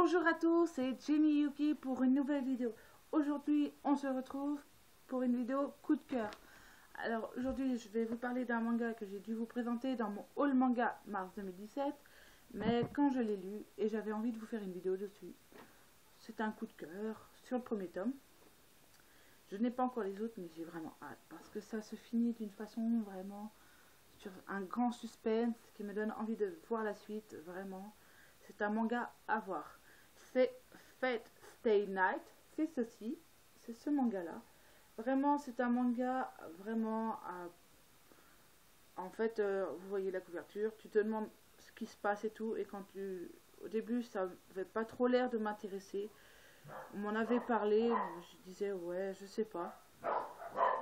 Bonjour à tous, c'est Jenny Yuki pour une nouvelle vidéo. Aujourd'hui, on se retrouve pour une vidéo coup de cœur. Alors aujourd'hui, je vais vous parler d'un manga que j'ai dû vous présenter dans mon haul manga mars 2017. Mais quand je l'ai lu et j'avais envie de vous faire une vidéo dessus, c'est un coup de cœur sur le premier tome. Je n'ai pas encore les autres, mais j'ai vraiment hâte parce que ça se finit d'une façon vraiment sur un grand suspense qui me donne envie de voir la suite, vraiment. C'est un manga à voir. C'est Fate Stay Night, c'est ceci, c'est ce manga-là. Vraiment, c'est un manga vraiment en fait, vous voyez la couverture, tu te demandes ce qui se passe et tout, et au début, ça n'avait pas trop l'air de m'intéresser. On m'en avait parlé, je disais, ouais, je sais pas.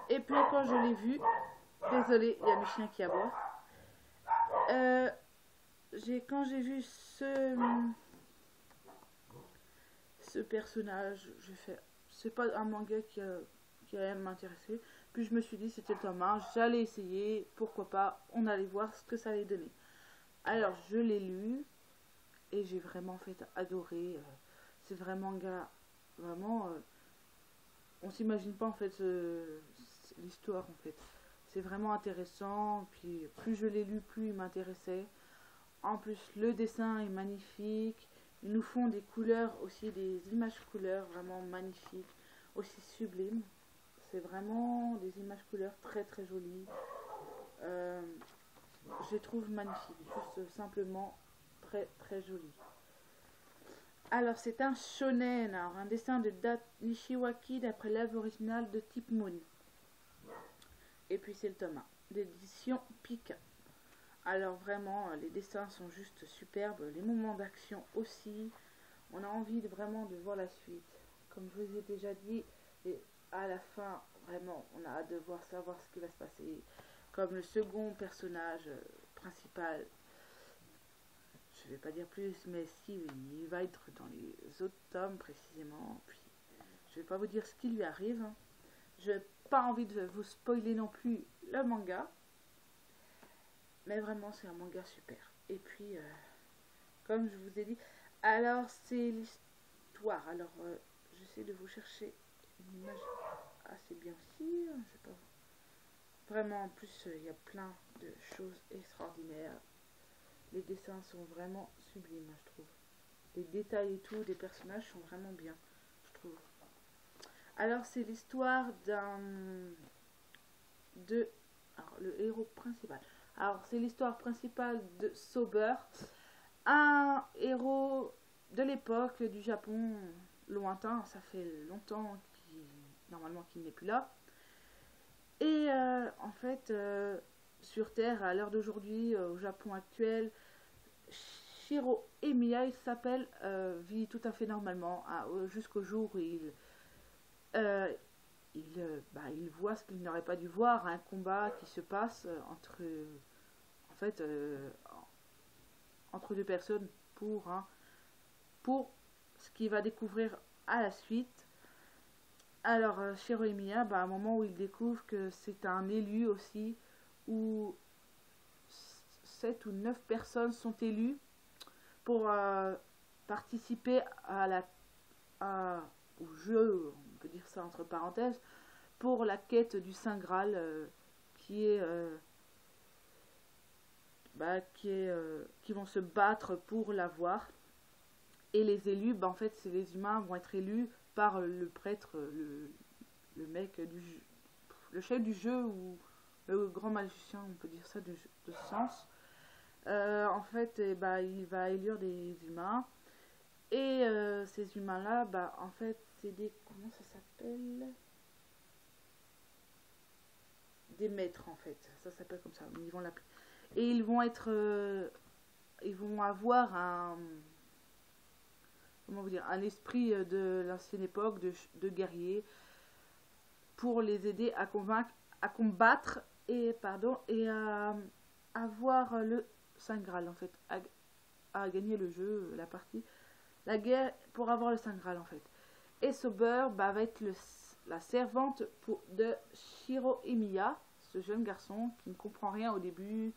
Et puis, quand je l'ai vu, désolé, il y a le chien qui aboie. Quand j'ai vu ce personnage, j'ai fait, c'est pas un manga qui allait m'intéresser. Puis je me suis dit, c'était le tome 1, j'allais essayer, pourquoi pas, on allait voir ce que ça allait donner. Alors je l'ai lu et j'ai vraiment fait adorer. C'est vraiment manga, vraiment, on s'imagine pas en fait l'histoire en fait. C'est vraiment intéressant. Puis plus je l'ai lu, plus il m'intéressait. En plus, le dessin est magnifique. Ils nous font des couleurs aussi, des images couleurs vraiment magnifiques, aussi sublimes. C'est vraiment des images couleurs très très jolies. Je les trouve magnifiques, juste simplement très très jolies. Alors, c'est un shonen, alors, un dessin de Date Nishiwaki d'après l'œuvre originale de Type Moon. Et puis c'est le tome 1 d'édition Pika. Alors vraiment, les dessins sont juste superbes, les moments d'action aussi. On a envie vraiment de voir la suite. Comme je vous ai déjà dit, et à la fin, vraiment, on a hâte de savoir ce qui va se passer. Comme le second personnage principal, je vais pas dire plus, mais si, il va être dans les autres tomes précisément. Puis, je vais pas vous dire ce qui lui arrive. Je n'ai pas envie de vous spoiler non plus le manga. Mais vraiment, c'est un manga super. Et puis, comme je vous ai dit, alors c'est l'histoire. Alors, j'essaie de vous chercher une image assez bien aussi. Je sais pas. Vraiment, en plus, il y a plein de choses extraordinaires. Les dessins sont vraiment sublimes, je trouve. Les détails et tout des personnages sont vraiment bien, je trouve. Alors, c'est l'histoire alors, le héros principal. Alors, c'est l'histoire principale de Sober, un héros de l'époque du Japon lointain. Ça fait longtemps normalement qu'il n'est plus là. Et en fait, sur Terre, à l'heure d'aujourd'hui, au Japon actuel, Shiro Emiya, il s'appelle, vit tout à fait normalement, hein, jusqu'au jour où il voit ce qu'il n'aurait pas dû voir, un combat qui se passe entre deux personnes pour ce qu'il va découvrir à la suite. Alors, Shiro Emiya, à un moment où il découvre que c'est un élu aussi, où 7 ou 9 personnes sont élues pour participer au jeu, on peut dire ça entre parenthèses, pour la quête du Saint Graal, qui vont se battre pour l'avoir. Et les élus, en fait, c'est les humains vont être élus par le prêtre, le mec le chef du jeu, ou le grand magicien, on peut dire ça de ce sens. En fait, il va élire des humains. Et ces humains-là, en fait, c'est des... Comment ça s'appelle? Des maîtres, en fait. Ça s'appelle comme ça. Ils vont l'appeler. Et ils vont être... ils vont avoir comment vous dire, un esprit de l'ancienne époque, de guerrier, pour les aider à combattre et à avoir le Saint Graal, en fait, à gagner le jeu, la partie, la guerre pour avoir le Saint Graal, en fait. Et Sober va être la servante de Shiro Emiya, ce jeune garçon qui ne comprend rien au début,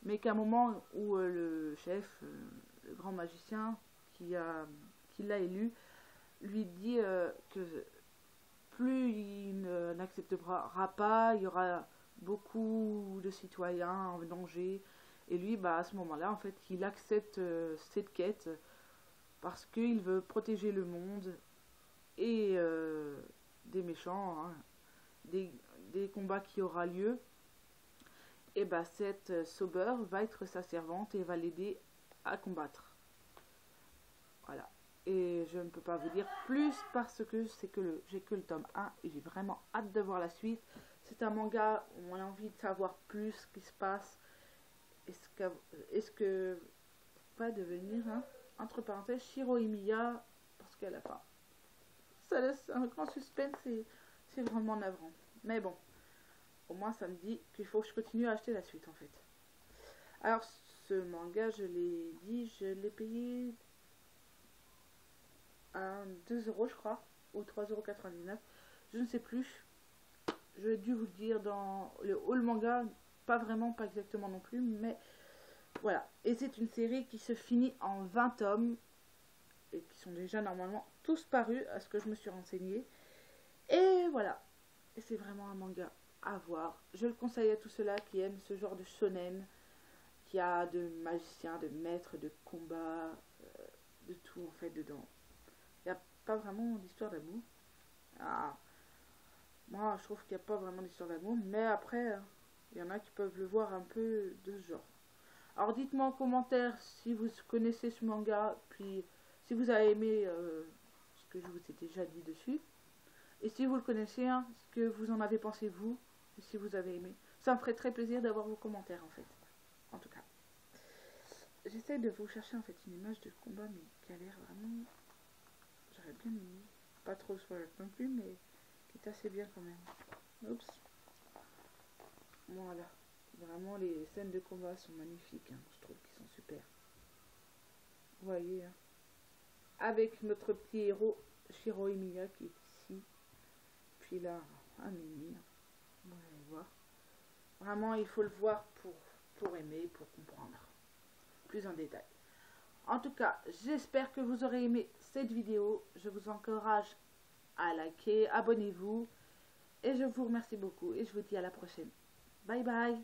mais qu'à un moment où le chef, le grand magicien qui qui l'a élu, lui dit que plus il n'acceptera pas, il y aura beaucoup de citoyens en danger. Et lui, bah, à ce moment-là, en fait, il accepte cette quête parce qu'il veut protéger le monde et des méchants, hein, des combats qui aura lieu. Et bah, cette Sauber va être sa servante et va l'aider à combattre. Voilà. Et je ne peux pas vous dire plus parce que j'ai que le tome 1 et j'ai vraiment hâte de voir la suite. C'est un manga où on a envie de savoir plus ce qui se passe. Est-ce que va devenir, hein, entre parenthèses, Shiro Imiya, parce qu'à la fin, ça laisse un grand suspense et c'est vraiment navrant. Mais bon, au moins ça me dit qu'il faut que je continue à acheter la suite en fait. Alors ce manga, je l'ai dit, je l'ai payé à 2 euros je crois, ou 3,99 €, je ne sais plus. J'ai dû vous le dire dans le haul manga, pas vraiment, pas exactement non plus, mais voilà. Et c'est une série qui se finit en 20 tomes, et qui sont déjà normalement tous parus, à ce que je me suis renseignée. Et voilà. Et c'est vraiment un manga à voir. Je le conseille à tous ceux-là qui aiment ce genre de shonen, qui a de magiciens, de maîtres, de combats, de tout en fait dedans. Il n'y a pas vraiment d'histoire d'amour. Ah, moi, je trouve qu'il n'y a pas vraiment d'histoire d'amour, mais après, il y en a qui peuvent le voir un peu de ce genre. Alors, dites-moi en commentaire si vous connaissez ce manga, puis si vous avez aimé ce que je vous ai déjà dit dessus. Et si vous le connaissez, hein, ce que vous en avez pensé vous, et si vous avez aimé. Ça me ferait très plaisir d'avoir vos commentaires, en fait. En tout cas. J'essaie de vous chercher, en fait, une image de combat, mais qui a l'air vraiment... J'aurais bien aimé. Pas trop spoiler non plus, mais qui est assez bien quand même. Oups. Voilà. Vraiment, les scènes de combat sont magnifiques. Hein. Je trouve qu'ils sont super. Vous voyez, hein. Avec notre petit héros, Shiro Imiya, qui est ici. Puis là, un ennemi. Vous allez voir. Vraiment, il faut le voir pour aimer, pour comprendre. Plus en détail. En tout cas, j'espère que vous aurez aimé cette vidéo. Je vous encourage à liker, abonnez-vous. Et je vous remercie beaucoup. Et je vous dis à la prochaine. Bye bye.